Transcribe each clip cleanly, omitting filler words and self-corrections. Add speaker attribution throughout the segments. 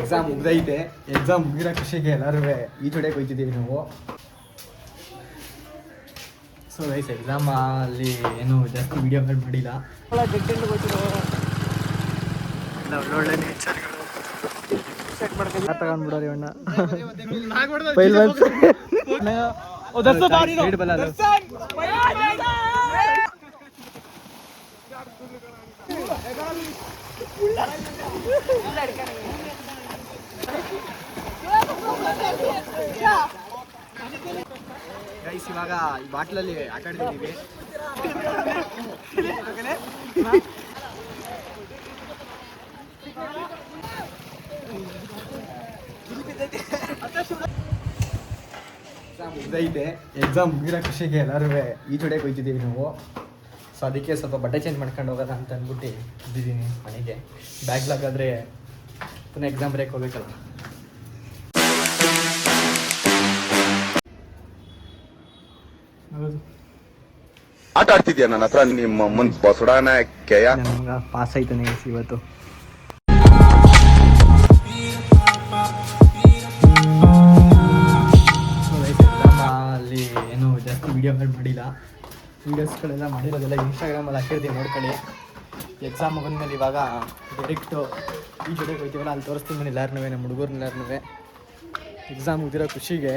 Speaker 1: Exam ಮುಗ್ದೈತೆ. Exam ಮುಗಿರೋ ಖುಷಿಗೆ ಎಲ್ಲರೂ ಈ ಹೊಡೆಯಕ್ಕೆ ಹೋಗ್ತಿದ್ದೀವಿ ನಾವು. ಸೊ ಗೈಸ್ ಎಕ್ಸಾಮ್ ಅಲ್ಲಿ ಏನು ಜಾಸ್ತಿ ವಿಡಿಯೋ ಮಾಡಿಲ್ಲ. ಒಳ್ಳೊಳ್ಳೆ ನೇಚರ್ಗಳು ತಗೊಂಡ್ಬಿಡೋರಿ ಅಣ್ಣ. ಗೈಸ್ ಇವಾಗ ಈ ಬಾಟ್ಲಲ್ಲಿ ಆಟ ಆಡ್ತಿದ್ದೀವಿ. ಎಕ್ಸಾಮ್ ಮುಗ್ದೈತೆ. ಎಕ್ಸಾಮ್ ಮುಗಿರೋ ಖುಷಿಗೆ ಎಲ್ಲರೂ ಈ ಹೊಡೆಯಕ್ಕೆ ಹೋಗ್ತಿದ್ದೀವಿ ನಾವು. ಸೊ ಅದಕ್ಕೆ ಸ್ವಲ್ಪ ಬಟ್ಟೆ ಚೇಂಜ್ ಮಾಡ್ಕೊಂಡು ಹೋಗೋಣ ಅಂತ ಅಂದ್ಬಿಟ್ಟು ಇದ್ದಿದ್ದೀನಿ ಮನೆಗೆ. ಬ್ಯಾಗ್ ಆದರೆ ಪುನಃ ಎಕ್ಸಾಮ್ ಬ್ರೇಕ್ ಹೋಗ್ಬೇಕಲ್ಲ.
Speaker 2: ಆಟ ಆಡ್ತಿದ್ಯಾ ನನ್ನ ಹತ್ರ ನಿಮ್ಮ ಅಮ್ಮನ ಬಸಡಾನ ಕೆಯ.
Speaker 1: ನಮ್ಗೆ ಪಾಸ್ ಆಯ್ತಾನೆ ಇವತ್ತು. ಅಲ್ಲಿ ಏನು ಜಾಸ್ತಿ ವಿಡಿಯೋ ಮಾಡಿಲ್ಲ. ವೀಡಿಯೋಸ್ಗಳೆಲ್ಲ ಮಾಡಿರೋದೆಲ್ಲ ಇನ್ಸ್ಟಾಗ್ರಾಮಲ್ಲಿ ಹಾಕಿರ್ತೀವಿ, ನೋಡ್ಕೊಳ್ಳಿ. ಎಕ್ಸಾಮ್ ಮುಗಿದ್ಮೇಲೆ ಇವಾಗ ಡೈರೆಕ್ಟು ಈ ಜೊತೆಗೆ ಹೋಗ್ತೀವಲ್ಲ, ಅಲ್ಲಿ ತೋರಿಸ್ತೀನಿ ಮನೆ ಎಲ್ಲಾರನೂ, ನಮ್ಮ ಹುಡುಗರ್ನೆಲ್ಲರೂ ಎಕ್ಸಾಮ್ ಮುಗಿದಿರೋ ಖುಷಿಗೆ.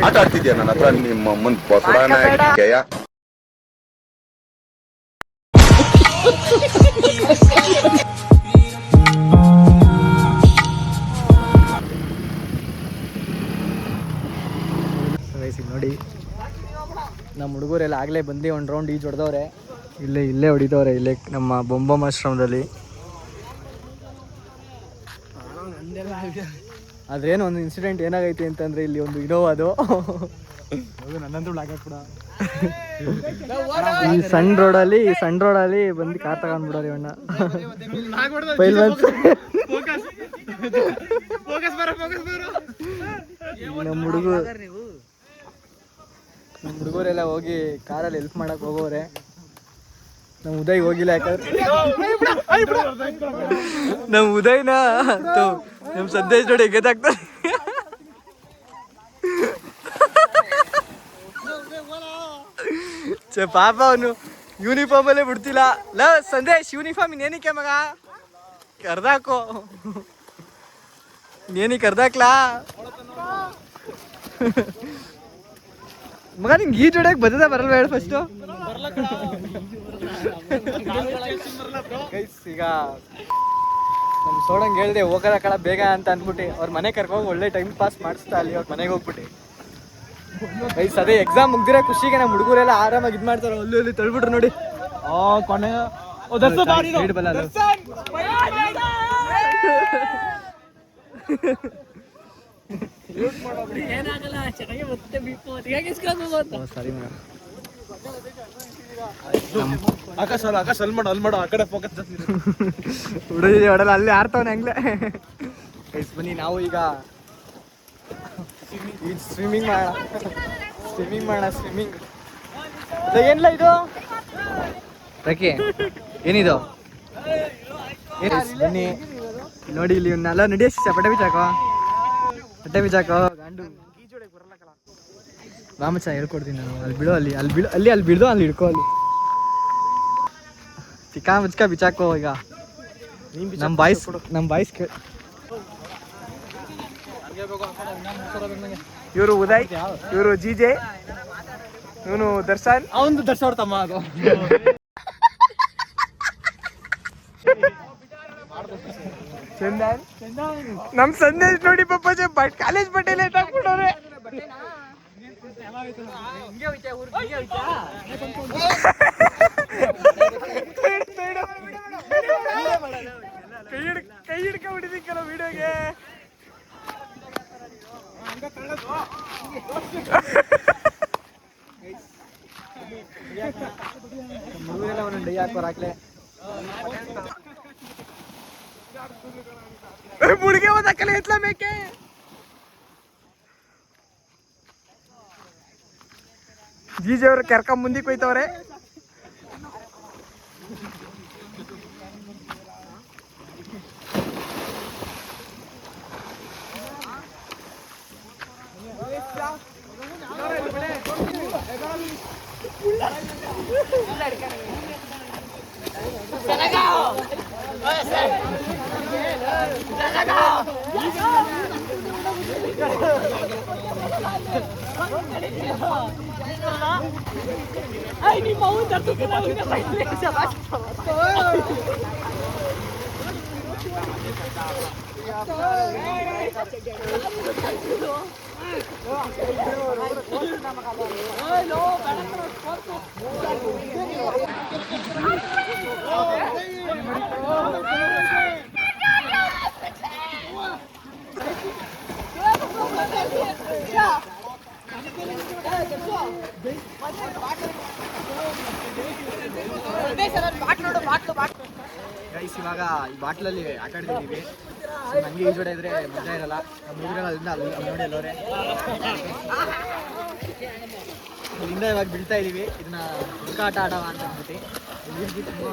Speaker 2: ಆಟ ಆಡ್ತಿದ್ಯಾ ನನ್ನ ಹತ್ರ ನಿಮ್ಮ ಅಮ್ಮನ ಬಸಡಾನ ಕೆಯ.
Speaker 1: ನೋಡಿ ನಮ್ಮ ಹುಡುಗರೆಲ್ಲ ಆಗಲೇ ಬಂದು ಒಂದು ರೌಂಡ್ ಈಜು ಹೊಡೆದವ್ರೆ. ಇಲ್ಲೇ ಹೊಡಿತವ್ರೆ, ಇಲ್ಲೇ ನಮ್ಮ ಬೊಂಬಮ್ಮಾಶ್ರಮದಲ್ಲಿ. ಆದ್ರೇನು ಒಂದು ಇನ್ಸಿಡೆಂಟ್ ಏನಾಗೈತಿ ಅಂತಂದ್ರೆ, ಇಲ್ಲಿ ಒಂದು ಇನೋವಾದು ನನ್ನಂತೂ ಬ್ಲಾಕ್ ಹಾಕ್ಬಿಡ ಈ ಸಣ್ಣ ರೋಡಲ್ಲಿ ಬಂದು ಕಾರ್ ತಗೊಂಡ್ಬಿಡೋರಿ ಅಣ್ಣ. ನಮ್ಮ ಹುಡುಗರೆಲ್ಲ ಹೋಗಿ ಕಾರಲ್ಲಿ ಹೆಲ್ಪ್ ಮಾಡಕ್ ಹೋಗೋರೆ. ನಮ್ಮ ಉದಯ್ ಹೋಗಿಲ್ಲ, ಯಾಕಂದ್ರೆ ನಮ್ಮ ಉದಯ್ನ ನಮ್ಮ ಸಂದೇಶ್ ನೋಡಿ ಗೆದ್ದಾಗ್ತಾರೆ. ಪಾಪ ಅವನು ಯೂನಿಫಾರ್ಮ್ ಅಲ್ಲೇ ಬಿಡ್ತಿಲ್ಲ. ಸಂದೇಶ್ ಯೂನಿಫಾರ್ಮ್ ಇನ್ನೇನಕ್ಕೆ ಮಗ ಕರ್ದಾಕೋ, ಇನ್ನೇನಿಗೆ ಕರ್ದಾಕ್ಲಾ ಮಗ. ನಿಂಗೆ ಈಜು ಹೊಡೆಯಕ್ಕೆ ಬರ್ತದ ಬರಲ್ವ ಹೇಳು ಫಸ್ಟು. ಈಗ ನಮ್ಮ ಸೋಡಂಗೆ ಹೇಳ್ದೆ ಹೋಗೋದ ಕಳ ಬೇಗ ಅಂತ ಅಂದ್ಬಿಟ್ಟು ಅವ್ರ ಮನೆ ಕರ್ಕೊಂಡು ಒಳ್ಳೆ ಟೈಮ್ ಪಾಸ್ ಮಾಡಿಸ್ತಾ ಅಲ್ಲಿ ಅವ್ರ ಮನೆಗೆ ಹೋಗ್ಬಿಟ್ಟು. ಗೈಸ್ ಅದೇ ಎಕ್ಸಾಮ್ ಮುಗ್ದಿರೋ ಖುಷಿಗೆ ನಮ್ಮ ಹುಡುಗರೆಲ್ಲ ಆರಾಮಾಗಿ ಇದು ಮಾಡ್ತಾರೆ. ಅಲ್ಲಿ ತಳ್ಬಿಟ್ರು ನೋಡಿ. ಕೊನೆ ಸರಿ ಮೇಡಮ್. ಆಕಾಶ ಅಲ್ಲಿ ಮಾಡು ಆ ಕಡೆ ಫೋಕಸ್ ಹುಡುಗಿ ಹೊಡಲ್ಲ, ಅಲ್ಲಿ ಆಡ್ತಾವನೆ ಹಂಗ್ಲೆ. ಗೈಸ್ ಬನ್ನಿ ನಾವು ಈಗ ಸ್ವಿಮ್ಮಿಂಗ್ ಏನಿಲ್ಲ ಇದು ರಕ್ಕೆ ಏನಿದು ಬನ್ನಿ ನೋಡಿ. ಇಲ್ಲಿ ಇವನ್ನೆಲ್ಲ ನಡೆಯಸಿ ಬಟ್ಟೆ ಬಿಚ್ಚಾಕೋ ಗಂಡು ರಾಮಚ ಹೇಳ್ಕೊಡ್ತೀನಿ ನಾನು. ಅಲ್ಲಿ ಬಿಡ್ದು ಅಲ್ಲಿ ಹಿಡ್ಕೋ, ಅಲ್ಲಿ ಚಿಕ್ಕ ಮುಚ್ಕ ಬಿಚ್ಚಾಕೋ. ಈಗ ನಮ್ಮ ಬಾಯ್ಸ್ ಇವರು ಉದಯ್, ಇವರು ಜಿಜೆ, ಇವನು ದರ್ಶನ್. ಅವನು ದರ್ಶನ್ ತಮ್ಮ. ಅದು ಚಂದನ್. ನಮ್ ಸಂದೇಶ್ ನೋಡಿ ಪಾಪ ಕಾಲೇಜ್ ಬಟ್ಟೆ ಲೇಟ್ ಹಾಕ್ಬಿಟ್ಟವ್ರೆ. ಕೈ ಹಿಡ್ಕ ಹೊಡಿದಿಕ್ಕಲ್ಲ ವಿಡಿಯೋಗೆ. ಹಾಕೊಂಡು ಡೈ ಹಾಕೋರ್ ಹಾಕ್ಲೆ ಮುಡಿಗೆ ಓದಕ್ಕಲ್ಲ ಎತ್ಲ ಮೇಕೆ ಜೀಜಿ ಅವರು ಕರ್ಕೊಂಡ್ ಮುಂದಕ್ಕೆ ಹೋಯ್ತವ್ರೆ.
Speaker 3: Ay, ni mau jatuh ke dalam siapa?
Speaker 1: Guys ಇವಾಗ ಈ ಬಾಟ್ಲಲ್ಲಿ ಆಟ ಆಡ್ತಿದ್ದೀವಿ. ನನಗೆ ಈಜೋಡೆ ಇದ್ರೆ ಮಜಾ ಇರಲ್ಲ. ನಮ್ಮ ಹುಡುಗರಿಂದ ಅಲ್ಲಿ ನೋಡಿ ಅಲ್ಲವ್ರೆ ಇಲ್ಲಿಂದ ಇವಾಗ ಬೀಳ್ತಾ ಇದೀವಿ. ಇದನ್ನ ಹುಡುಕ ಆಟ ಆಡವ ಅಂತ ಅಂದ್ಬಿಟ್ಟು ನೀರಿಗೆ ತುಂಬ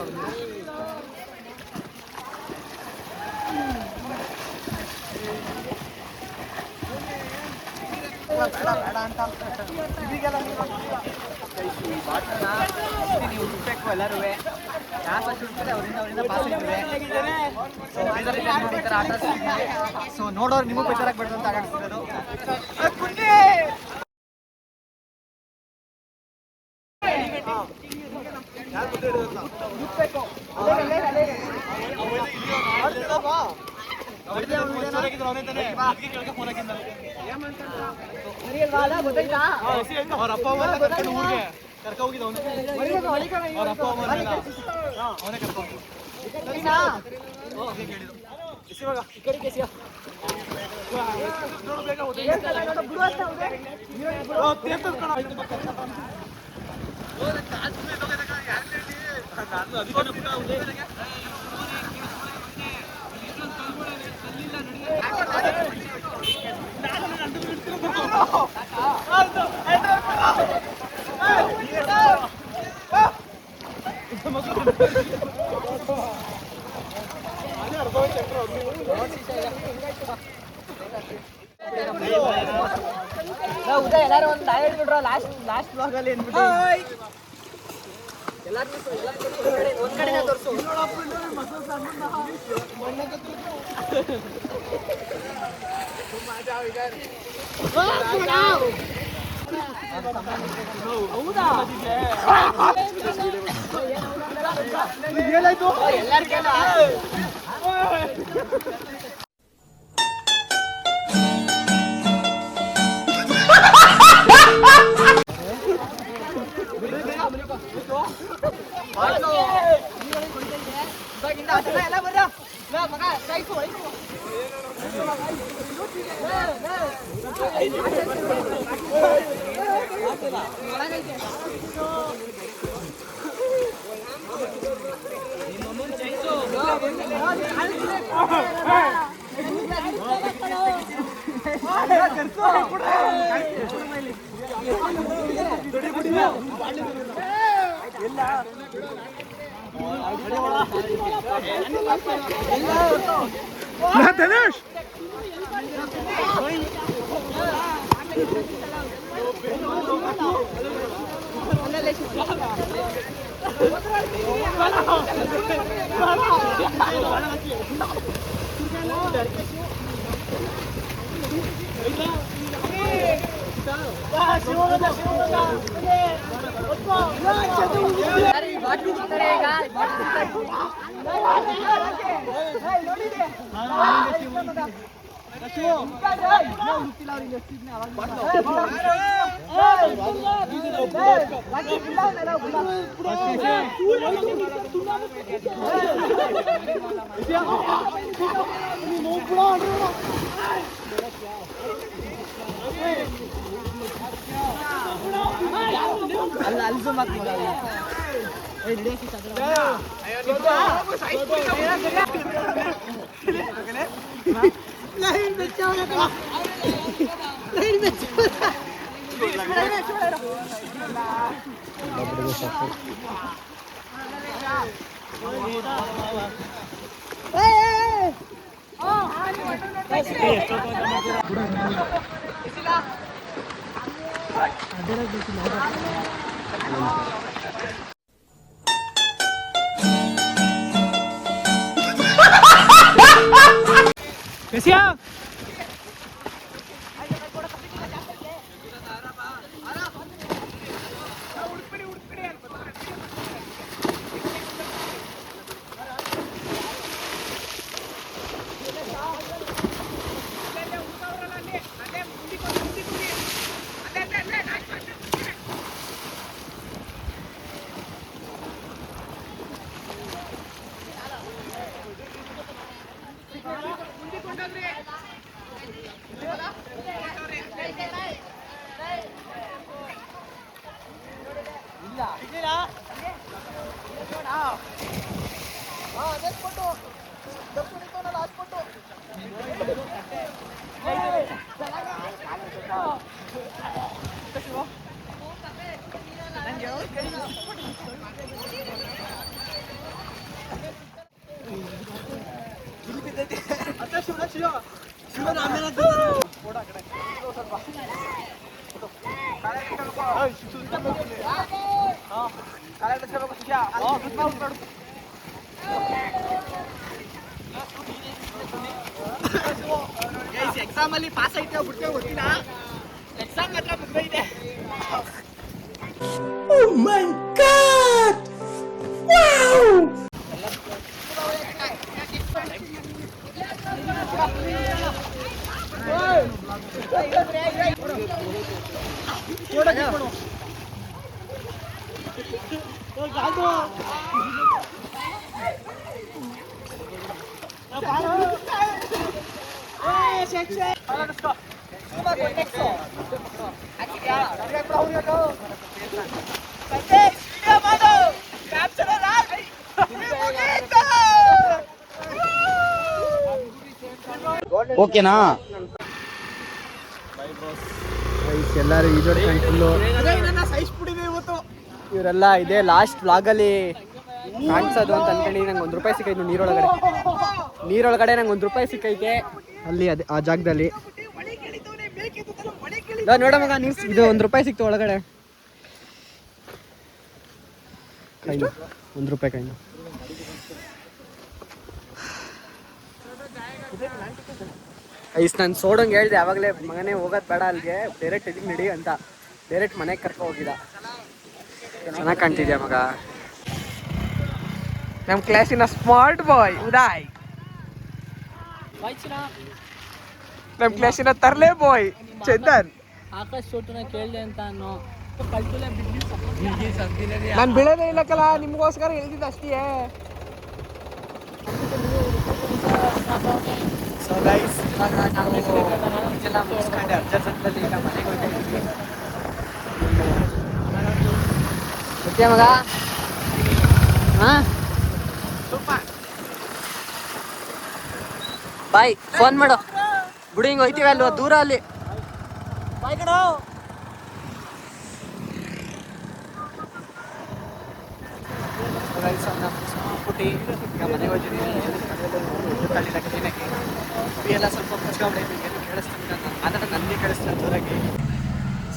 Speaker 1: ಬೇಡ ಅಂತ ನೀವು ಹುಡುಕ್ಬೇಕು ಎಲ್ಲರೂ. ಯಾರು ಫಸ್ಟ್ ಹುಡುಕ್ತಾರೆ ಅವರಿಂದ ಪಾಸ್ ಇದ್ದೀವಿ. ಈ ಥರ ಆಟ ಆಡ್ತಿದ್ದೀವಿ. ಸೊ ನೋಡೋರು ನಿಮಗೂ ಬೇಜಾರಾಗ್ಬೇಡ್ದು ಅಂತ ಆಟ ಆಡ್ತಿರೋದು. ಅವ್ರ ಅಪ್ಪ ಅಮ್ಮ ಕರ್ಕೊಂಡು ಊರಿಗೆ ಕರ್ಕ ಹೋಗಿದ್ದ ಅವ್ರ ಅಪ್ಪ ಅಮ್ಮ ಅವನೇ ಕರ್ಕೊಂಡು
Speaker 3: ಉದಯ ಎಲ್ಲಾರು ಒಂದು ಡೈ ಹೇಳ್ಬಿಟ್ರ ಲಾಸ್ಟ್ ಬ್ಲಾಗ್ ಅಲ್ಲಿ ಏನ್ಬಿಟ್ಟು ಒಂದ್ ಕಡೆ ತೋರಿಸು. ಹೌದಾ ಏನಾಯ್ತು ಎಲ್ಲರಿಗೆಲ್ಲ ಎಲ್ಲ ಬರ್ರ ಮಗ
Speaker 1: ಧನುಷ್ ಅಲ್ಲ ಅಲ್ಲಿ
Speaker 3: ಎಕ್ಸಾಮ್ ಅಲ್ಲಿ ಪಾಸ್ ಐತೆ ಬಿಡ್ತೇವೆ ಗೊತ್ತಿಲ್ಲ. ಎಕ್ಸಾಮ್ ಮಾತ್ರ ಮುಗ್ದೈತೆ.
Speaker 1: ಓಕೆನಾ ಎಲ್ಲರೂ ಈಜೋಡ್ಕೊಂಡು ಫುಲ್ಲು ಇವರೆಲ್ಲ ಇದೇ ಲಾಸ್ಟ್ ವ್ಲಾಗಲ್ಲಿ ಕಾಣಿಸೋದು ಅಂತ ಅನ್ಕೊಂಡು ನಂಗೆ ₹1 ಸಿಕ್ಕೈತೆ ನೀರೊಳಗಡೆ ನಂಗೆ ₹1 ಸಿಕ್ಕೈತೆ ಅಲ್ಲಿ ಅದೇ ಆ ಜಾಗದಲ್ಲಿ ನೋಡ ಮಗ ನೀರು ಇದು ₹1 ಸಿಕ್ತು ಒಳಗಡೆ ಕೈನು ₹1 ಕೈನು ನಾನು ಸೋಡಂಗೆ ಹೇಳ್ದೆ ಆವಾಗಲೇ ಮಗನೇ ಹೋಗೋದು ಬೇಡ ಅಲ್ಲಿಗೆ ಡೈರೆಕ್ಟ್ ಇದಕ್ಕೆ ನಡಿ ಅಂತ ಡೈರೆಕ್ಟ್ ಮನೆಗೆ ಕರ್ಕೊ ಹೋಗಿದ್ದ ಚೆನ್ನಾಗಿ ಕಾಣ್ತಿದ್ಯಾ ಮಗ ನಮ್ಮ ಕ್ಲಾಸಿನ ಸ್ಮಾರ್ಟ್ ಬಾಯ್ ಉದಯ್ ನಮ್ಮ ಕ್ಲಾಸಿನ ತರ್ಲೆ ಬಾಯ್ ಚಂದನ್
Speaker 3: ಆಕಾಶ್ ಚೋಟನ ಕೇಳಿದೆ ಅಂತ ಅನ್ನೋ
Speaker 1: ನಾನು ಬೀಳೋದೇ ಇಲ್ಲಕ್ಕಲ್ಲ ನಿಮಗೋಸ್ಕರ ಹೇಳ್ತಿದ್ದೆ ಅಷ್ಟೇ ಸೊ ಗೈಸ್ ಇವಾಗ ನಾವು ಇದೆಲ್ಲ ಮುಗಿಸ್ಕೊಂಡು ಅರ್ಜೆಂಟಲ್ಲಿ ಈಗ ಮನೆಗೆ ಹೋಗ್ತಾ ಇದ್ದೀವಿ ಗೊತ್ತೇ ಮಗ ಹಾಂ ಬಾಯ್ ಫೋನ್ ಮಾಡು ಗುಡಿ ಹಿಂಗೆ ಹೋಯ್ತೀವಿ ಅಲ್ವ ದೂರ ಅಲ್ಲಿ ಬಾಯ್ ಕಣೋ ಪುಟ್ಟಿ ಈಗ ಮನೆಗೆ ಹೋಗ್ತಿದ್ದೀವಿ ಕಳ್ಳಿಲ್ಲ ಕ್ಲೀನಾಗಿ ಎಲ್ಲ ಸ್ವಲ್ಪ ಮುಚ್ಕೊಂಡ್ಬಿಟ್ಟೈತಿ ಏನು ಕೇಳಿಸ್ತೀನಿ ನಾನು ಮಾತಾಡ ನನಗೆ ಕೇಳಿಸ್ತೀನಿ ಜೋರಾಗಿ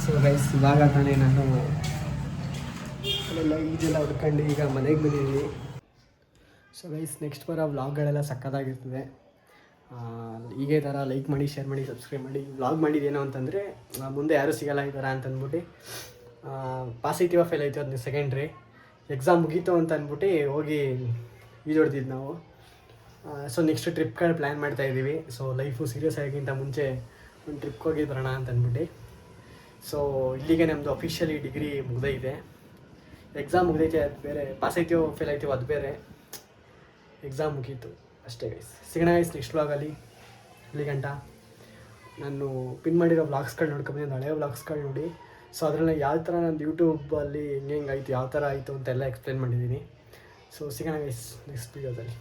Speaker 1: ಸೊ ಗೈಸ್ ಇವಾಗ ತಾನೇ ನಾನು ಅಲ್ಲೆಲ್ಲ ಈಜೆಲ್ಲ ಹುಡ್ಕೊಂಡು ಈಗ ಮನೆಗೆ ಬಂದಿದ್ದೀನಿ ಸೊ ಗೈಸ್ ನೆಕ್ಸ್ಟ್ ಬರೋ ವ್ಲಾಗ್ಗಳೆಲ್ಲ ಸಕ್ಕತ್ತಾಗಿರ್ತದೆ ಹೀಗೆ ಥರ ಲೈಕ್ ಮಾಡಿ ಶೇರ್ ಮಾಡಿ ಸಬ್ಸ್ಕ್ರೈಬ್ ಮಾಡಿ ವ್ಲಾಗ್ ಮಾಡಿದ್ದೇನೋ ಅಂತಂದರೆ ಮುಂದೆ ಯಾರೂ ಸಿಗಲ್ಲ ಈ ಥರ ಅಂತಂದ್ಬಿಟ್ಟು ಪಾಸ್ ಐತೀವ ಫೇಲ್ ಐತೀವ ಅದು ಸೆಕೆಂಡ್ರಿ ಎಕ್ಸಾಮ್ ಮುಗೀತು ಅಂತ ಅಂದ್ಬಿಟ್ಟು ಹೋಗಿ ಈಜೊಡ್ತಿದ್ದು ನಾವು ಸೊ ನೆಕ್ಸ್ಟ್ ಟ್ರಿಪ್ಗಳು ಪ್ಲ್ಯಾನ್ ಮಾಡ್ತಾಯಿದ್ದೀವಿ ಸೊ ಲೈಫು ಸೀರಿಯಸ್ ಆಗಿಂತ ಮುಂಚೆ ಒಂದು ಟ್ರಿಪ್ಗೆ ಹೋಗಿ ಬರೋಣ ಅಂತ ಅಂದ್ಬಿಟ್ಟು ಸೊ ಇಲ್ಲಿಗೆ ನಮ್ಮದು ಅಫಿಷಿಯಲಿ ಡಿಗ್ರಿ ಮುಗ್ದೈತೆ ಎಕ್ಸಾಮ್ ಮುಗ್ದೈತೆ ಅದು ಬೇರೆ ಪಾಸ್ ಐತೀವೋ ಫೇಲ್ ಐತೀವೋ ಅದು ಬೇರೆ ಎಕ್ಸಾಮ್ ಮುಗೀತು ಅಷ್ಟೇ ಗೈಸ್ ಸಿಗೋಣ ಗೈಸ್ ನೆಕ್ಸ್ಟ್ ವ್ಲಾಗಲ್ಲಿ ಇಲ್ಲಿ ಗಂಟ ನಾನು ಪಿನ್ ಮಾಡಿರೋ ವ್ಲಾಗ್ಸ್ಗಳು ನೋಡ್ಕೊಂಬಂದು ಹಳೆಯ ವ್ಲಾಗ್ಸ್ಗಳು ನೋಡಿ ಸೊ ಅದರಲ್ಲಿ ಯಾವ ಥರ ನಂದು ಯೂಟ್ಯೂಬಲ್ಲಿ ಹೆಂಗೆ ಆಯಿತು ಯಾವ ಥರ ಆಯಿತು ಅಂತೆಲ್ಲ ಎಕ್ಸ್ಪ್ಲೇನ್ ಮಾಡಿದ್ದೀನಿ. ಸೊ ಸಿಗೋಣ ಗೈಸ್ ನೆಕ್ಸ್ಟ್ ವೀಡಿಯೋದಲ್ಲಿ.